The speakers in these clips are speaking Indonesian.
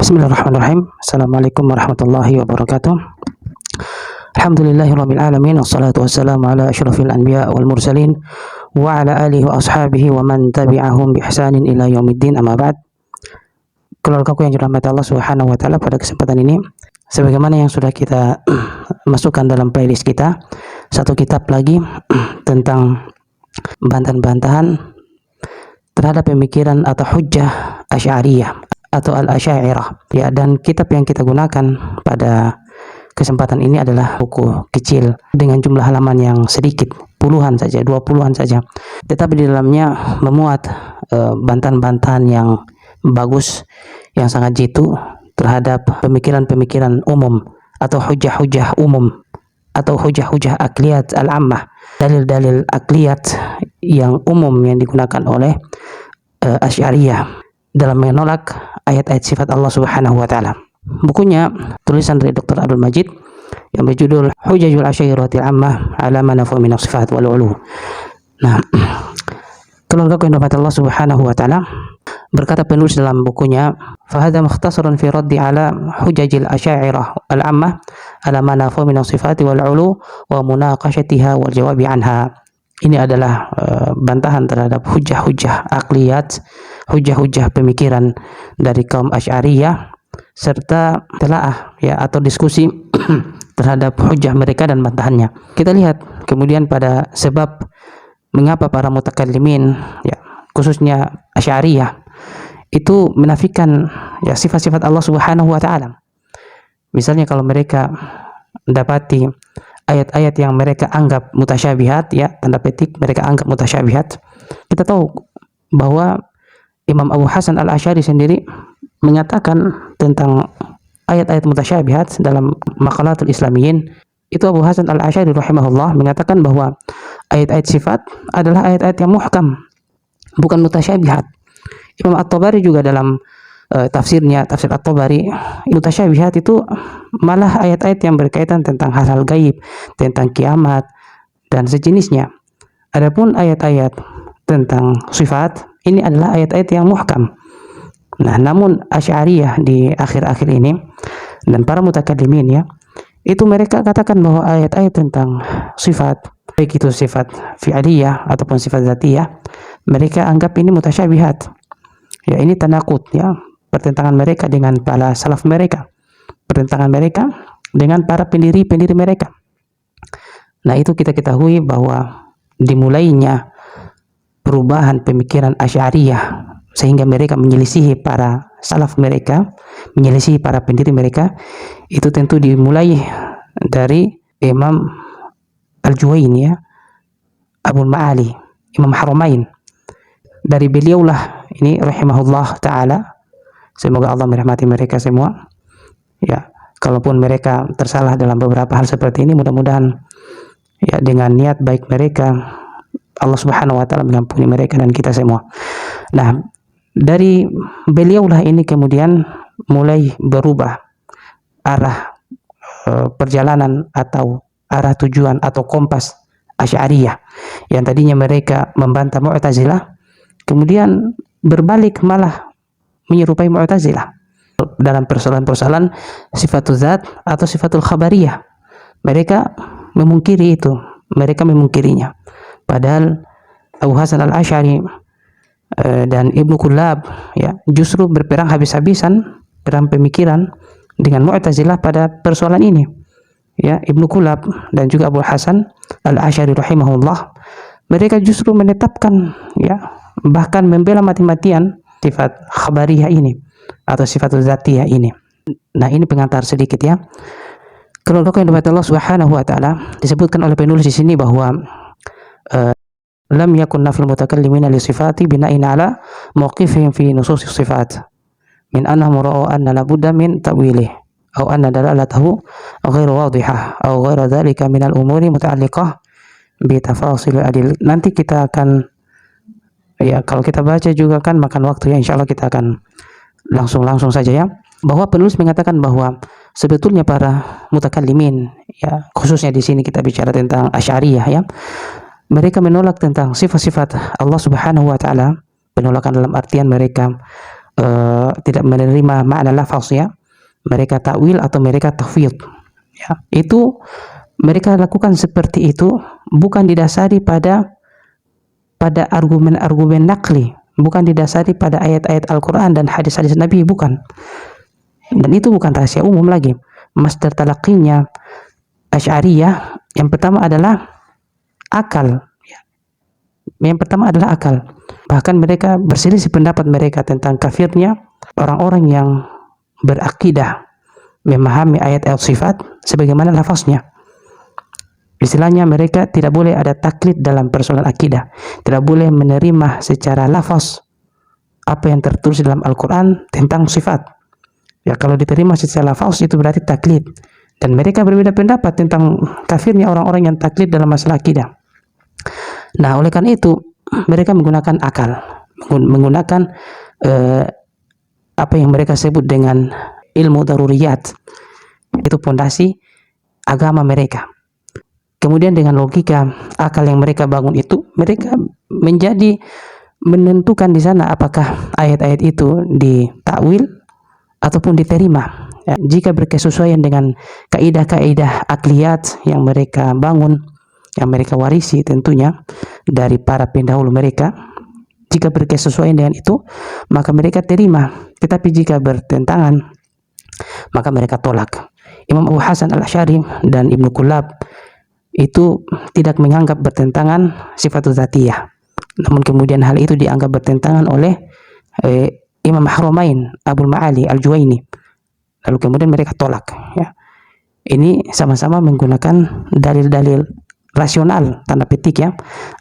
Bismillahirrahmanirrahim. Assalamualaikum warahmatullahi wabarakatuh. Alhamdulillahirabbil alamin wassalatu wassalamu ala asyrafil anbiya wal mursalin wa ala alihi wa ashabihi wa man tabi'ahum bi ihsanin ila yaumiddin, amma ba'd. Keluargaku yang dirahmati Allah Subhanahu wa taala, pada kesempatan ini sebagaimana yang sudah kita masukkan dalam playlist kita, satu kitab lagi tentang bantahan-bantahan terhadap pemikiran atau hujjah Asy'ariyah atau Al-Asy'ariyah ya, dan kitab yang kita gunakan pada kesempatan ini adalah buku kecil dengan jumlah halaman yang sedikit, puluhan saja, 20-an saja, tetapi di dalamnya memuat bantahan-bantahan yang bagus, yang sangat jitu terhadap pemikiran-pemikiran umum atau hujah-hujah umum atau hujah-hujah akliyat al-ammah, dalil-dalil akliyat yang umum yang digunakan oleh Asy'ariyah dalam menolak ayat-ayat sifat Allah Subhanahu wa taala. Bukunya tulisan dari Dr. Abdul Majid yang berjudul Hujajul Asy'ariyatil Ammah ala ma nafu min as-sifat wal ulu. Nah, keluarga yang dirahmati Allah Subhanahu wa taala, berkata penulis dalam bukunya, fa hadza mukhtasarun fi raddi ala hujajil asy'ariyah al-ammah ala ma nafu min as-sifat wal ulu wa munaqashatiha wal jawabi anha. Ini adalah bantahan terhadap hujah-hujah akliyat, hujah-hujah pemikiran dari kaum Asy'ariyah, serta telaah ya atau diskusi terhadap hujah mereka dan bantahannya. Kita lihat kemudian pada sebab mengapa para mutakallimin ya, khususnya Asy'ariyah, itu menafikan ya sifat-sifat Allah Subhanahu wa taala. Misalnya kalau mereka mendapati ayat-ayat yang mereka anggap mutasyabihat, ya tanda petik mereka anggap mutasyabihat, kita tahu bahwa Imam Abu Hasan al-Asy'ari sendiri menyatakan tentang ayat-ayat mutasyabihat dalam Maqalatul Islamiyyin. Itu Abu Hasan al-Asy'ari rahimahullah menyatakan bahwa ayat-ayat sifat adalah ayat-ayat yang muhkam, bukan mutasyabihat. Imam At-Tabari juga dalam tafsirnya, tafsir At-Tabari, mutasyabihat itu malah ayat-ayat yang berkaitan tentang hal-hal gaib, tentang kiamat dan sejenisnya. Adapun ayat-ayat tentang sifat, ini adalah ayat-ayat yang muhkam. Nah, namun Asy'ariyah di akhir-akhir ini dan para mutakallimin ya, itu mereka katakan bahwa ayat-ayat tentang sifat, baik itu sifat fi'liyah ataupun sifat dzatiyah, mereka anggap ini mutasyabihat. Ya, ini tanaqud ya, pertentangan mereka dengan para salaf mereka, pertentangan mereka dengan para pendiri-pendiri mereka. Nah, itu kita ketahui bahwa dimulainya perubahan pemikiran Asy'ariyah sehingga mereka menyelisihi para salaf mereka, menyelisihi para pendiri mereka, itu tentu dimulai dari Imam Al-Juwaini ya, Abul Ma'ali, Imam Haramain. Dari beliaulah ini rahimahullah ta'ala, semoga Allah merahmati mereka semua ya. Kalaupun mereka tersalah dalam beberapa hal seperti ini, mudah-mudahan ya dengan niat baik mereka Allah Subhanahu wa taala mengampuni mereka dan kita semua. Nah, dari beliaulah ini kemudian mulai berubah arah perjalanan atau arah tujuan atau kompas Asy'ariyah yang tadinya mereka membantah Mu'tazilah, kemudian berbalik malah menyerupai Mu'tazilah dalam persoalan-persoalan sifatul zat atau sifatul khabariyah. Mereka memungkiri itu, mereka memungkirinya. Padahal Abu Hasan al-Asy'ari dan Ibnu Kullab ya justru berperang habis-habisan, perang pemikiran dengan Mu'tazilah pada persoalan ini. Ya, Ibnu Kullab dan juga Abu Hasan al-Asy'ari rahimahullah, mereka justru menetapkan ya, bahkan membela mati-matian sifat khabariyah ini atau sifatul dzatiyah ini. Nah, ini pengantar sedikit ya. Kalau yang dirahmati Allah Subhanahu wa taala, disebutkan oleh penulis di sini bahwa lam yakun nafil mutakallimina li sifati bina'in ala mawqifihim fi nusus sifat min annahum ra'u anna la budda min ta'wilih aw anna dalalatahu ghairu wadihah aw ghairu dzalika min al-umuri muta'alliqah bi tafasil adil. Nanti kita akan ya, kalau kita baca juga kan makan waktu ya, insyaallah kita akan langsung saja ya, bahwa penulis mengatakan bahwa sebetulnya para mutakallimin ya, khususnya di sini kita bicara tentang Asy'ariyah ya, mereka menolak tentang sifat-sifat Allah Subhanahu wa taala, penolakan dalam artian mereka tidak menerima makna lafaz ya, mereka takwil atau mereka tafwid ya. Itu mereka lakukan seperti itu bukan didasari pada argumen-argumen nakli, bukan didasari pada ayat-ayat Al-Quran dan hadis-hadis Nabi, bukan. Dan itu bukan rahasia umum lagi. Masdar talaqinya Asy'ariyah yang pertama adalah akal. Yang pertama adalah akal. Bahkan mereka berselisih pendapat mereka tentang kafirnya orang-orang yang berakidah memahami ayat-ayat sifat sebagaimana lafaznya. Istilahnya mereka tidak boleh ada taklid dalam persoalan akidah, tidak boleh menerima secara lafaz apa yang tertulis dalam Al-Quran tentang sifat. Ya, kalau diterima secara lafaz itu berarti taklid. Dan mereka berbeda pendapat tentang kafirnya orang-orang yang taklid dalam masalah akidah. Nah, oleh karena itu mereka menggunakan akal, menggunakan apa yang mereka sebut dengan ilmu daruriyat. Itu pondasi agama mereka. Kemudian dengan logika akal yang mereka bangun itu, mereka menentukan di sana apakah ayat-ayat itu ditakwil ataupun diterima. Ya, jika berkesesuaian dengan kaidah-kaidah akliyat yang mereka bangun, yang mereka warisi tentunya dari para pendahulu mereka, jika berkesesuaian dengan itu, maka mereka terima. Tetapi jika bertentangan, maka mereka tolak. Imam Abu Hasan Al-Asy'ari dan Ibnu Kullab itu tidak menganggap bertentangan sifat dzatiyah. Namun kemudian hal itu dianggap bertentangan oleh Imam Haramain Abul Ma'ali Al-Juwaini. Lalu kemudian mereka tolak ya. Ini sama-sama menggunakan dalil-dalil rasional tanda petik ya,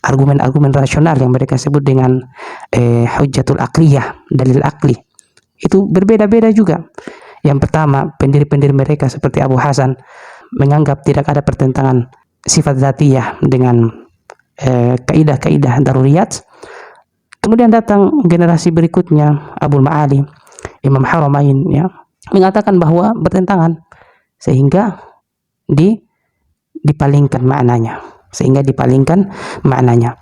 argumen-argumen rasional yang mereka sebut dengan hujjatul aqliyah, dalil akli. Itu berbeda-beda juga. Yang pertama, pendiri-pendiri mereka seperti Abu Hasan menganggap tidak ada pertentangan sifat dzatiyah dengan kaidah-kaidah daruriyat. Kemudian datang generasi berikutnya Abul Ma'ali, Imam Haramain ya, mengatakan bahwa bertentangan sehingga dipalingkan maknanya.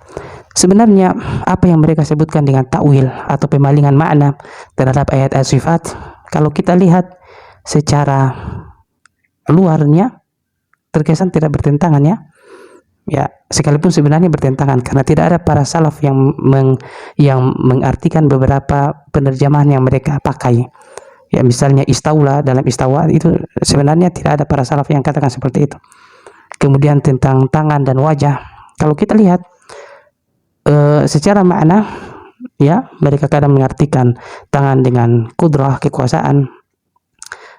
Sebenarnya apa yang mereka sebutkan dengan takwil atau pemalingan makna terhadap ayat-ayat sifat, kalau kita lihat secara luarnya terkesan tidak bertentangan ya. Ya, sekalipun sebenarnya bertentangan karena tidak ada para salaf yang mengartikan beberapa penerjemahan yang mereka pakai. Ya, misalnya istaula, dalam istawa itu sebenarnya tidak ada para salaf yang katakan seperti itu. Kemudian tentang tangan dan wajah, kalau kita lihat secara makna ya, mereka kadang mengartikan tangan dengan kudrah, kekuasaan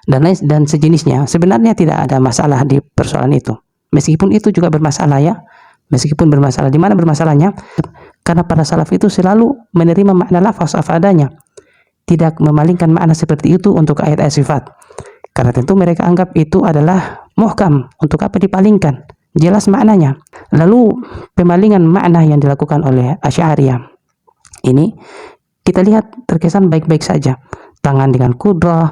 dan sejenisnya. Sebenarnya tidak ada masalah di persoalan itu. Meskipun itu juga bermasalah ya. Meskipun bermasalah, di mana bermasalahnya? Karena para salaf itu selalu menerima makna lafaz apa adanya, tidak memalingkan makna seperti itu untuk ayat-ayat sifat. Karena tentu mereka anggap itu adalah muhkam, untuk apa dipalingkan? Jelas maknanya. Lalu pemalingan makna yang dilakukan oleh Asy'ariyah ini kita lihat terkesan baik-baik saja. Tangan dengan kudrah,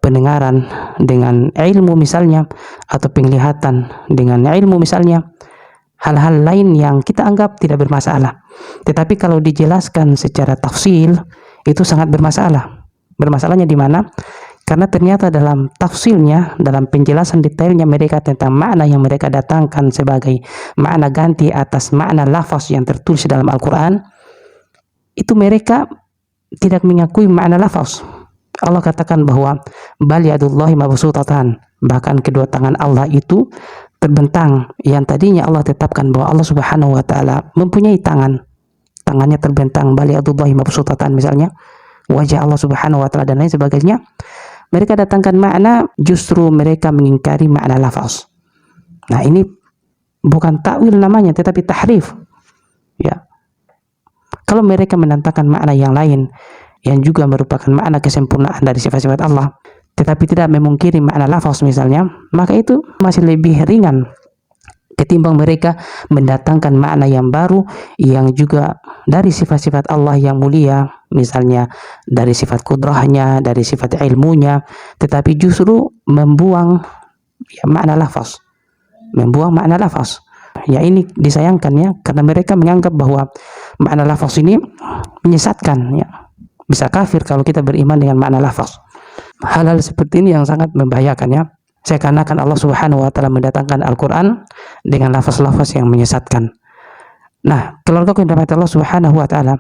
pendengaran dengan ilmu misalnya, atau penglihatan dengan ilmu misalnya, hal-hal lain yang kita anggap tidak bermasalah. Tetapi kalau dijelaskan secara tafsil itu sangat bermasalah. Bermasalahnya di mana? Karena ternyata dalam tafsilnya, dalam penjelasan detailnya mereka tentang makna yang mereka datangkan sebagai makna ganti atas makna lafaz yang tertulis dalam Al-Quran, itu mereka tidak mengakui makna lafaz. Allah katakan bahwa bal yadullahi mabsutatan, bahkan kedua tangan Allah itu terbentang. Yang tadinya Allah tetapkan bahwa Allah Subhanahu wa taala mempunyai tangan, tangannya terbentang, bal yadullahi mabsutatan misalnya, wajah Allah Subhanahu wa taala dan lain sebagainya. Mereka datangkan makna, justru mereka mengingkari makna lafaz. Nah, ini bukan takwil namanya, tetapi tahrif. Ya. Kalau mereka mendatangkan makna yang lain yang juga merupakan makna kesempurnaan dari sifat-sifat Allah, tetapi tidak memungkiri makna lafaz misalnya, maka itu masih lebih ringan ketimbang mereka mendatangkan makna yang baru yang juga dari sifat-sifat Allah yang mulia, misalnya dari sifat kudrahnya, dari sifat ilmunya, tetapi justru membuang ya, makna lafaz. Ya, ini disayangkan ya, karena mereka menganggap bahwa makna lafaz ini menyesatkan ya. bisa kafir kalau kita beriman dengan makna lafaz. Hal-hal seperti ini yang sangat membahayakan ya. Seakan-akan Allah Subhanahu wa taala mendatangkan Al-Qur'an dengan lafaz-lafaz yang menyesatkan. Nah, keluarga yang dirahmati Allah Subhanahu wa taala,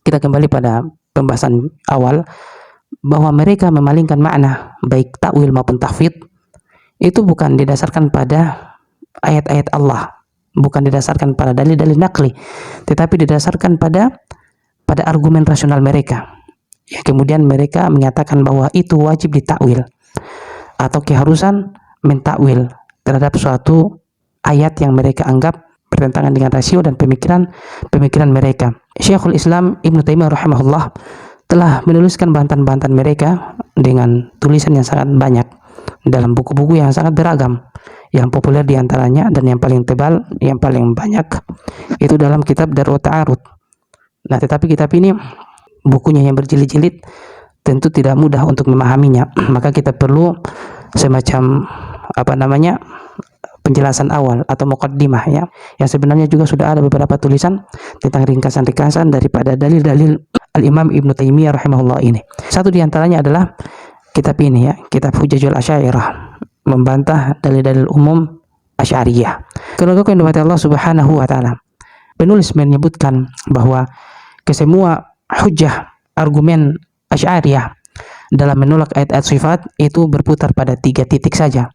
kita kembali pada pembahasan awal bahwa mereka memalingkan makna baik takwil maupun tahfidz itu bukan didasarkan pada ayat-ayat Allah, bukan didasarkan pada dalil-dalil nakli, tetapi didasarkan pada argumen rasional mereka. Ya, kemudian mereka menyatakan bahwa itu wajib ditakwil atau keharusan mentakwil terhadap suatu ayat yang mereka anggap bertentangan dengan rasio dan pemikiran mereka. Syekhul Islam Ibnu Taimiyah rahimahullah telah menuliskan bantahan-bantahan mereka dengan tulisan yang sangat banyak dalam buku-buku yang sangat beragam. Yang populer diantaranya dan yang paling tebal, yang paling banyak itu dalam kitab Dar'u Ta'arud. Nah, tetapi kitab ini bukunya yang berjilid-jilid tentu tidak mudah untuk memahaminya. Maka kita perlu semacam penjelasan awal atau muqaddimah ya, yang sebenarnya juga sudah ada beberapa tulisan tentang ringkasan-ringkasan daripada dalil-dalil Al-Imam Ibnu Taimiyah rahimahullah ini. Satu diantaranya adalah kitab ini ya, kitab Hujajul Asy'ariyah, membantah dalil-dalil umum Asy'ariyah. Keluarga yang dirahmati Allah Subhanahu wa taala, penulis menyebutkan bahwa kesemua hujjah argumen Asy'ariyah dalam menolak ayat-ayat sifat itu berputar pada 3 titik saja.